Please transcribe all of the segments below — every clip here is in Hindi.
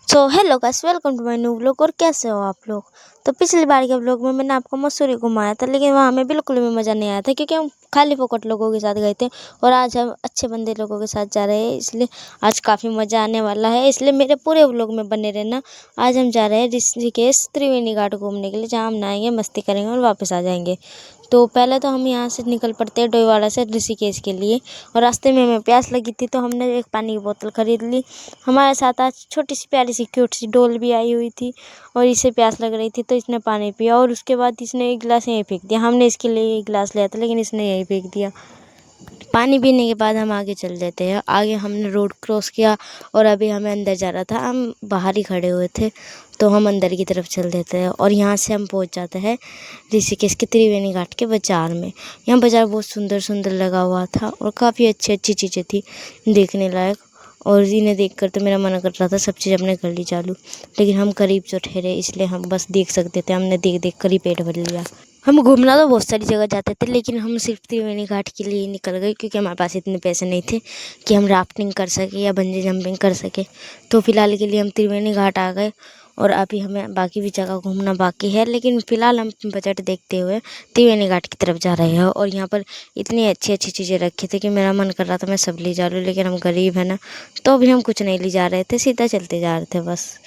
So hello guys, welcome to my new vlog. और कैसे हो आप लोग? तो पिछली बार के व्लॉग में मैंने आपको मसूरी घुमाया था, लेकिन वहाँ हमें बिल्कुल भी मज़ा नहीं आया था क्योंकि हम खाली फोकट लोगों के साथ गए थे। और आज हम अच्छे बंदे लोगों के साथ जा रहे हैं, इसलिए आज काफ़ी मज़ा आने वाला है। इसलिए मेरे पूरे व्लॉग में बने रहना। आज हम जा रहे हैं ऋषिकेश त्रिवेणी घाट घूमने के लिए, जहाँ हम नहाएंगे, मस्ती करेंगे और वापस आ जाएंगे। तो पहले तो हम यहाँ से निकल पड़ते हैं डोईवाला से ऋषिकेश के लिए। और रास्ते में हमें प्यास लगी थी, तो हमने एक पानी की बोतल खरीद ली। हमारे साथ आज छोटी सी प्यारी सी क्यूट सी डॉल भी आई हुई थी, और इसे प्यास लग रही थी, तो इसने पानी पिया और उसके बाद इसने एक गिलास यहीं फेंक दिया। हमने इसके लिए एक गिलास लिया था, लेकिन इसने यहीं फेंक दिया। पानी पीने के बाद हम आगे चल देते हैं। आगे हमने रोड क्रॉस किया और अभी हमें अंदर जा रहा था। हम बाहर ही खड़े हुए थे, तो हम अंदर की तरफ चल देते हैं। और यहाँ से हम पहुँच जाते हैं ऋषिकेश के त्रिवेणी घाट के बाज़ार में। यहाँ बाज़ार बहुत सुंदर सुंदर लगा हुआ था और काफ़ी अच्छी अच्छी चीज़ें थी देखने लायक। और इन्हें देखकर तो मेरा मन कर रहा था सब चीज़ अपने कर ली चालू, लेकिन हम करीब जो ठहरे, इसलिए हम बस देख सकते थे। हमने देख देख कर ही पेट भर लिया। हम घूमना तो बहुत सारी जगह जाते थे, लेकिन हम सिर्फ त्रिवेणी घाट के लिए निकल गए क्योंकि हमारे पास इतने पैसे नहीं थे कि हम राफ्टिंग कर सके या बंजी जंपिंग कर सके। तो फिलहाल के लिए हम त्रिवेणी घाट आ गए, और अभी हमें बाकी भी जगह घूमना बाकी है। लेकिन फ़िलहाल हम बजट देखते हुए त्रिवेणी घाट की तरफ जा रहे हैं। और यहाँ पर इतनी अच्छी अच्छी चीज़ें रखी थी कि मेरा मन कर रहा था मैं सब ले जा लूँ, लेकिन हम गरीब हैं ना, तो अभी हम कुछ नहीं ले जा रहे थे, सीधा चलते जा रहे थे बस।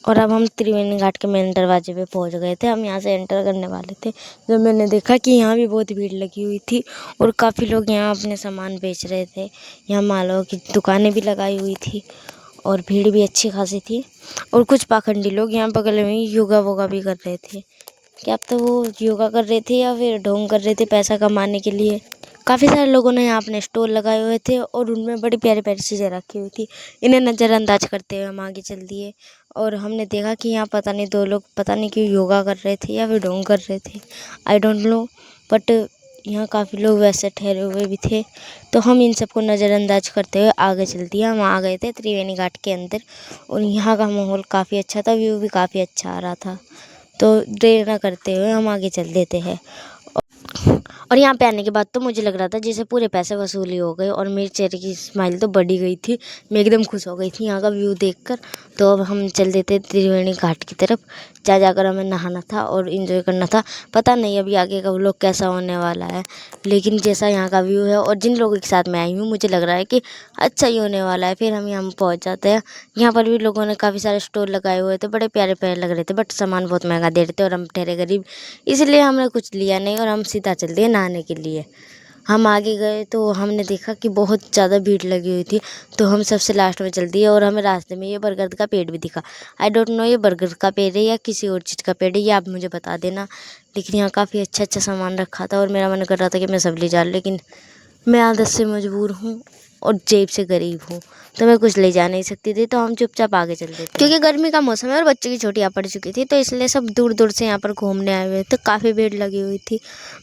और अब हम त्रिवेणी घाट के मेन दरवाजे पे पहुंच गए थे। हम यहाँ से एंटर करने वाले थे जब मैंने देखा कि यहाँ भी बहुत भीड़ लगी हुई थी और काफ़ी लोग यहाँ अपने सामान बेच रहे थे। यहाँ मालों की दुकानें भी लगाई हुई थी और भीड़ भी अच्छी खासी थी। और कुछ पाखंडी लोग यहाँ बगल में योगा वोगा भी कर रहे थे। क्या अब तो वो योगा कर रहे थे या फिर ढोंग कर रहे थे पैसा कमाने के लिए। काफ़ी सारे लोगों ने यहाँ अपने स्टॉल लगाए हुए थे और उनमें बड़ी प्यारी प्यारी चीज़ें रखी हुई थी। इन्हें नज़रअंदाज करते हुए हम आगे चल दिए, और हमने देखा कि यहाँ पता नहीं दो लोग पता नहीं क्यों योगा कर रहे थे या फिर ढोंग कर रहे थे, आई डोंट नो। बट यहाँ काफ़ी लोग वैसे ठहरे हुए भी थे, तो हम इन सबको नज़रअंदाज करते हुए आगे चल दिए। हम आ गए थे त्रिवेणी घाट के अंदर, और यहाँ का माहौल काफ़ी अच्छा था, व्यू भी काफ़ी अच्छा आ रहा था। तो देर न करते हुए हम आगे चल देते हैं। और यहाँ पे आने के बाद तो मुझे लग रहा था जैसे पूरे पैसे वसूली हो गए, और मेरे चेहरे की स्माइल तो बढ़ी गई थी। मैं एकदम खुश हो गई थी यहाँ का व्यू देखकर। तो अब हम चल देते त्रिवेणी घाट की तरफ। जा जाकर हमें नहाना था और इन्जॉय करना था। पता नहीं अभी आगे का व्लॉग कैसा होने वाला है, लेकिन जैसा यहाँ का व्यू है और जिन लोगों के साथ मैं आई हूँ, मुझे लग रहा है कि अच्छा ही होने वाला है। फिर हम यहाँ पहुँच जाते हैं। यहाँ पर भी लोगों ने काफ़ी सारे स्टोर लगाए हुए थे, बड़े प्यारे प्यारे लग रहे थे, बट सामान बहुत महंगा दे रहे थे और हम ठहरे गरीब, इसलिए हमने कुछ लिया नहीं और हम सीधा चल दिए नहाने के लिए। हम आगे गए तो हमने देखा कि बहुत ज़्यादा भीड़ लगी हुई थी, तो हम सबसे लास्ट में चल दिए। और हमें रास्ते में ये बरगद का पेड़ भी दिखा। आई डोंट नो ये बरगद का पेड़ है या किसी और चीज़ का पेड़ है, ये आप मुझे बता देना। लेकिन यहाँ काफ़ी अच्छा अच्छा सामान रखा था और मेरा मन कर रहा था कि मैं सब ले जाऊँ, लेकिन मैं आदत से मजबूर हूँ और जेब से गरीब हूँ, तो मैं कुछ ले जा नहीं सकती थी। तो हम चुपचाप आगे चल देते क्योंकि गर्मी का मौसम है और बच्चों की छुट्टियाँ पड़ चुकी थी, तो इसलिए सब दूर दूर से यहाँ पर घूमने आए हुए थे। काफ़ी भीड़ लगी हुई थी।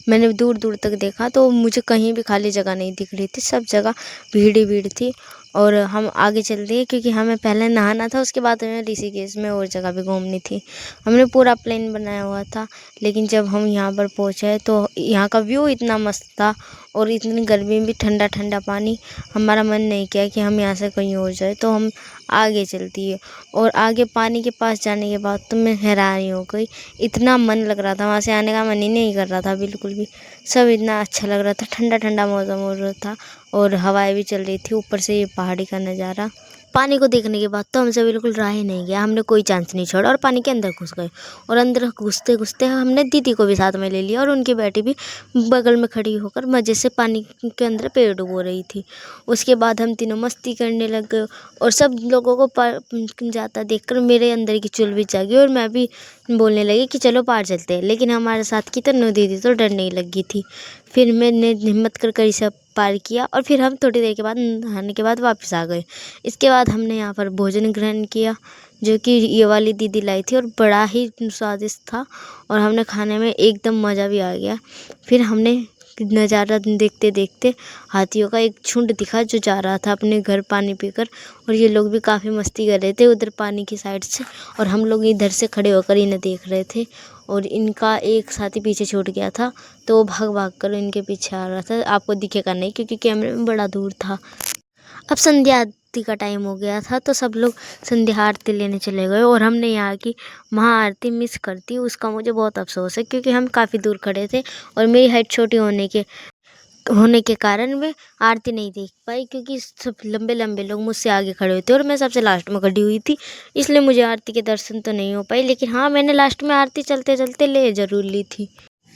मैंने दूर दूर तक देखा तो मुझे कहीं भी खाली जगह नहीं दिख रही थी, सब जगह भीड़ ही भीड़ थी। और हम आगे चल दिए क्योंकि हमें पहले नहाना था, उसके बाद हमें ऋषिकेश में और जगह भी घूमनी थी। हमने पूरा प्लान बनाया हुआ था, लेकिन जब हम यहाँ पर पहुँचे तो यहाँ का व्यू इतना मस्त था और इतनी गर्मी में भी ठंडा ठंडा पानी। हमारा मन नहीं किया कि हम यहाँ से कहीं और जाए, तो हम आगे चल दिए। और आगे पानी के पास जाने के बाद तो मैं हैरान ही हो गई। इतना मन लग रहा था, वहाँ से आने का मन ही नहीं कर रहा था बिल्कुल भी। सब इतना अच्छा लग रहा था, ठंडा ठंडा मौसम हो रहा था और हवाएं भी चल रही थी, ऊपर से ये पहाड़ी का नज़ारा। पानी को देखने के बाद तो हमसे बिल्कुल रहा ही नहीं गया। हमने कोई चांस नहीं छोड़ा और पानी के अंदर घुस गए। और अंदर घुसते घुसते हमने दीदी को भी साथ में ले लिया, और उनकी बेटी भी बगल में खड़ी होकर मज़े से पानी के अंदर पैर डुबो रही थी। उसके बाद हम तीनों मस्ती करने लग गए, और सब लोगों को जाता देखकर मेरे अंदर की चुल भी जागी और मैं भी बोलने लगी कि चलो पार चलते हैं। लेकिन हमारे साथ की तन्नू दीदी तो डरने ही लगी थी। फिर मैंने हिम्मत कर कर सब पार किया, और फिर हम थोड़ी देर के बाद नहाने के बाद वापस आ गए। इसके बाद हमने यहाँ पर भोजन ग्रहण किया, जो कि ये वाली दीदी लाई थी, और बड़ा ही स्वादिष्ट था और हमने खाने में एकदम मज़ा भी आ गया। फिर हमने नज़ारा देखते देखते हाथियों का एक झुंड दिखा जो जा रहा था अपने घर पानी पीकर, और ये लोग भी काफ़ी मस्ती कर रहे थे उधर पानी की साइड से, और हम लोग इधर से खड़े होकर इन्हें देख रहे थे। और इनका एक साथी पीछे छूट गया था, तो वो भाग भाग कर इनके पीछे आ रहा था। आपको दिखेगा नहीं क्योंकि कैमरे में बड़ा दूर था। अब संध्या आरती का टाइम हो गया था, तो सब लोग संध्या आरती लेने चले गए और हमने यहाँ की महाआरती मिस कर दी। उसका मुझे बहुत अफसोस है, क्योंकि हम काफ़ी दूर खड़े थे और मेरी हाइट छोटी होने के कारण मैं आरती नहीं देख पाई, क्योंकि सब लंबे लंबे लोग मुझसे आगे खड़े हुए थे और मैं सबसे लास्ट में खड़ी हुई थी। इसलिए मुझे आरती के दर्शन तो नहीं हो पाए, लेकिन हाँ, मैंने लास्ट में आरती चलते चलते ले ज़रूर ली थी।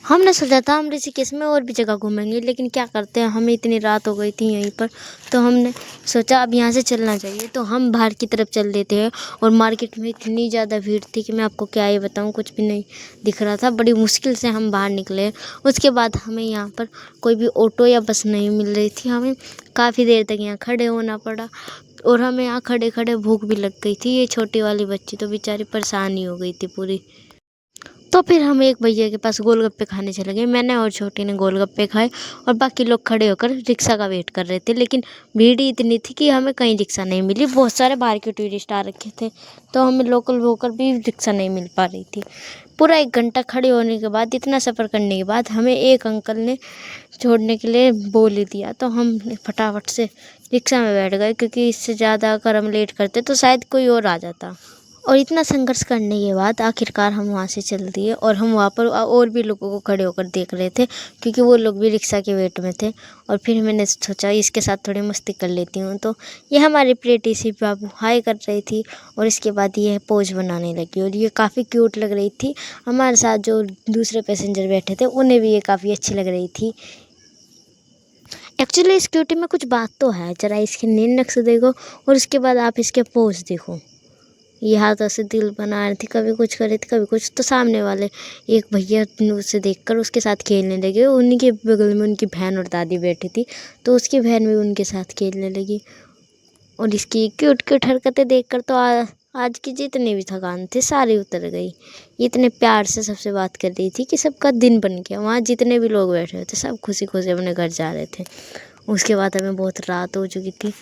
हमने सोचा था हम ऋषिकेश में और भी जगह घूमेंगे, लेकिन क्या करते हैं, हमें इतनी रात हो गई थी यहीं पर, तो हमने सोचा अब यहाँ से चलना चाहिए। तो हम बाहर की तरफ चल देते हैं और मार्केट में इतनी ज़्यादा भीड़ थी कि मैं आपको क्या ही बताऊँ, कुछ भी नहीं दिख रहा था। बड़ी मुश्किल से हम बाहर निकले। उसके बाद हमें यहाँ पर कोई भी ऑटो या बस नहीं मिल रही थी। हमें काफ़ी देर तक यहाँ खड़े होना पड़ा और हमें यहाँ खड़े खड़े भूख भी लग गई थी। ये छोटी वाली बच्ची तो बेचारी परेशान ही हो गई थी पूरी। तो फिर हम एक भैया के पास गोलगप्पे खाने चले गए। मैंने और छोटी ने गोलगप्पे खाए और बाकी लोग खड़े होकर रिक्शा का वेट कर रहे थे, लेकिन भीड़ ही इतनी थी कि हमें कहीं रिक्शा नहीं मिली। बहुत सारे बाहर के टूरिस्ट आ रखे थे, तो हमें लोकल होकर भी रिक्शा नहीं मिल पा रही थी। पूरा 1 घंटा खड़े होने के बाद, इतना सफ़र करने के बाद, हमें एक अंकल ने छोड़ने के लिए बोल ही दिया, तो हम फटाफट से रिक्शा में बैठ गए, क्योंकि इससे ज़्यादा अगर हम लेट करते तो शायद कोई और आ जाता। और इतना संघर्ष करने के बाद आखिरकार हम वहाँ से चल दिए और हम वहाँ पर और भी लोगों को खड़े होकर देख रहे थे, क्योंकि वो लोग भी रिक्शा के वेट में थे। और फिर मैंने सोचा इसके साथ थोड़ी मस्ती कर लेती हूँ। तो ये हमारी प्रेटी सी बाबू हाय कर रही थी और इसके बाद ये पोज बनाने लगी और ये काफ़ी क्यूट लग रही थी। हमारे साथ जो दूसरे पैसेंजर बैठे थे उन्हें भी ये काफ़ी अच्छी लग रही थी। एक्चुअली इस क्यूटी में कुछ बात तो है, ज़रा इसके नैन नक्शे देखो और उसके बाद आप इसके पोज देखो। ये हाथों से दिल बना रही थी, कभी कुछ कर रही थी, कभी कुछ। तो सामने वाले एक भैया उसे देखकर उसके साथ खेलने लगे। उन्हीं के बगल में उनकी बहन और दादी बैठी थी, तो उसकी बहन भी उनके साथ खेलने लगी। और इसकी क्यूट क्यूट हरकतें देखकर तो आज की जितनी भी थकान थी सारी उतर गई। ये इतने प्यार से सबसे बात कर रही थी कि सबका दिन बन गया। वहाँ जितने भी लोग बैठे हुए थे सब खुशी खुशी अपने घर जा रहे थे। उसके बाद हमें बहुत रात हो चुकी थी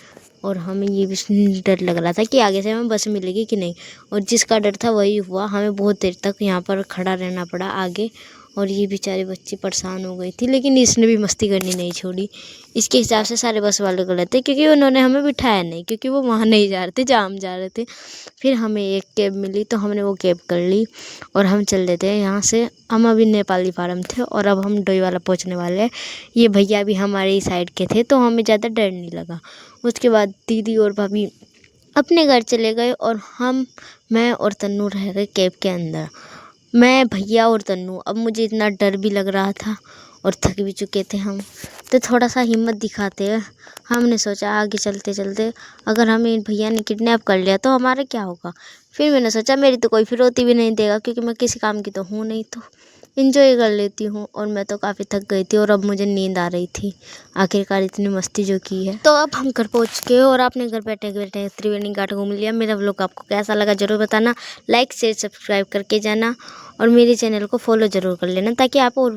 और हमें ये भी डर लग रहा था कि आगे से हमें बस मिलेगी कि नहीं, और जिसका डर था वही हुआ। हमें बहुत देर तक यहाँ पर खड़ा रहना पड़ा आगे, और ये बेचारी बच्ची परेशान हो गई थी, लेकिन इसने भी मस्ती करनी नहीं छोड़ी। इसके हिसाब से सारे बस वाले गलत थे, क्योंकि उन्होंने हमें बिठाया नहीं, क्योंकि वो वहाँ नहीं जा रहे थे जहाँ हम जा रहे थे। फिर हमें एक कैब मिली तो हमने वो कैब कर ली और हम चल देते हैं यहाँ से। हम अभी नेपाली फार्म थे और अब हम डोईवाला पहुँचने वाले हैं। ये भैया भी हमारे ही साइड के थे, तो हमें ज़्यादा डर नहीं लगा। उसके बाद दीदी और भाभी अपने घर चले गए और मैं और तन्नू रह गए कैब के अंदर। मैं, भैया और तन्नू। अब मुझे इतना डर भी लग रहा था और थक भी चुके थे हम, तो थोड़ा सा हिम्मत दिखाते हैं। हमने सोचा आगे चलते चलते अगर हमें भैया ने किडनैप कर लिया तो हमारा क्या होगा। फिर मैंने सोचा मेरी तो कोई फिरौती भी नहीं देगा, क्योंकि मैं किसी काम की तो हूँ नहीं, तो एंजॉय कर लेती हूँ। और मैं तो काफ़ी थक गई थी और अब मुझे नींद आ रही थी आखिरकार इतनी मस्ती जो की है। तो अब हम घर पहुँच गए और आपने घर बैठे बैठे त्रिवेणी घाट घूम लिया। मेरा व्लॉग आपको कैसा लगा ज़रूर बताना। लाइक शेयर सब्सक्राइब करके जाना और मेरे चैनल को फॉलो ज़रूर कर लेना, ताकि आप और